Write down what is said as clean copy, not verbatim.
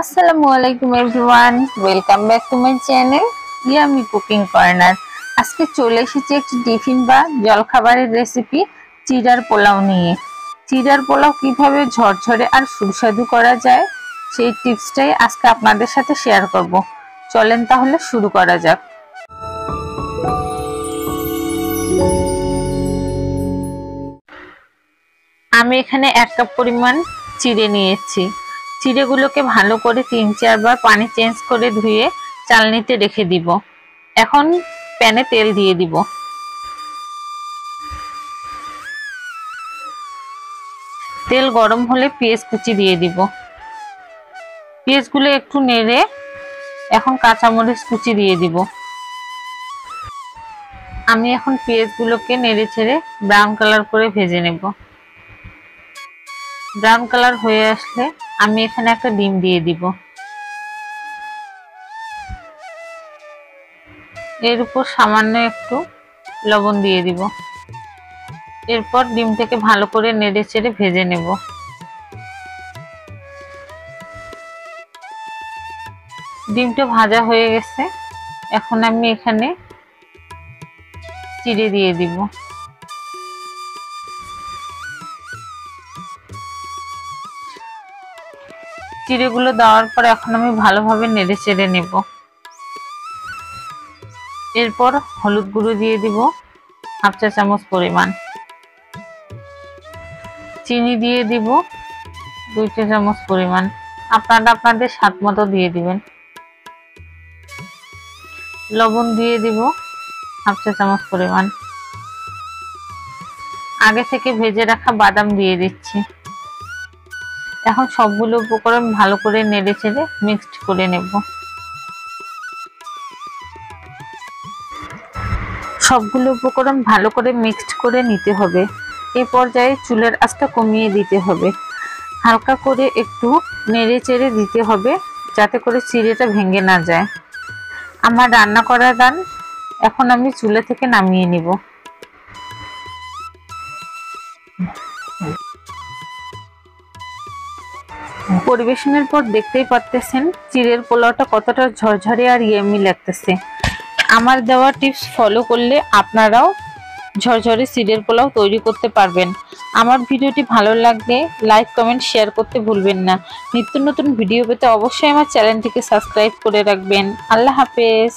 আসসালামুয়ালাইকুম everyone, welcome back to my channel yummy cooking corner. আজকে চলে এসেছি একটি টিফিন বা জলখাবারের রেসিপি চিরার পোলাও নিয়ে। চিরার পোলাও কিভাবে ঝরঝরে আর সুস্বাদু করা যায় সেই টিপসটাই আজকে আপনাদের সাথে শেয়ার করব। চলেন তাহলে শুরু করা যাক। আমি এখানে 1 কাপ পরিমাণ চিড়ে নিয়েছি। চিড়েগুলোকে ভালো করে 3-4 বার পানি চেঞ্জ করে ধুয়ে চালনিতে রেখে দিব। এখন প্যানে তেল দিয়ে দিব। তেল গরম হলে পেঁয়াজ কুচি দিয়ে দিব। পেঁয়াজগুলো একটু নেড়ে এখন কাঁচামরিচ কুচি দিয়ে দিব। আমি এখন পেঁয়াজগুলোকে নেড়ে ছেড়ে ব্রাউন কালার করে ভেজে নেব। ব্রাউন কালার হয়ে আসলে আমি এখানে একটা ডিম দিয়ে দিব। এর উপর সামান্য একটু লবণ দিয়ে দিব। এরপর ডিমটাকে ভালো করে নেড়ে চেড়ে ভেজে নেব। ডিমটা ভাজা হয়ে গেছে। এখন আমি এখানে চিড়ে দিয়ে দিব। চিড়েগুলো দেওয়ার পর এখন আমি ভালোভাবে নেড়ে চেড়ে নেব। এরপর হলুদ গুঁড়ো দিয়ে দিব 1/2 চা চামচ পরিমাণ। চিনি দিয়ে দিব 2 চা চামচ পরিমাণ। আপনারা আপনাদের স্বাদ মতো দিয়ে দিবেন। লবণ দিয়ে দিব 1/2 চা চামচ পরিমাণ। আগে থেকে ভেজে রাখা বাদাম দিয়ে দিচ্ছি। এখন সবগুলো উপকরণ ভালো করে নেড়ে চেড়ে মিক্সড করে নেব। সবগুলো উপকরণ ভালো করে মিক্সড করে নিতে হবে। এই পর্যায়ে চুলের আঁচটা কমিয়ে দিতে হবে। হালকা করে একটু নেড়ে চেড়ে দিতে হবে যাতে করে চিড়েটা ভেঙে না যায়। আমার রান্না করা ডান। এখন আমি চুলা থেকে নামিয়ে নিব। পরিবেশনের পর দেখতেই পারতেছেন চিড়ের পোলাওটা কতটা ঝরঝরে আর ইয়ামি লাগতেছে। আমার দেওয়া টিপস ফলো করলে আপনারাও ঝরঝরে চিড়ের পোলাও তৈরি করতে পারবেন। আমার ভিডিওটি ভালো লাগলে লাইক কমেন্ট শেয়ার করতে ভুলবেন না। নিত্য নতুন ভিডিও পেতে অবশ্যই আমার চ্যানেলটিকে সাবস্ক্রাইব করে রাখবেন। আল্লাহ হাফেজ।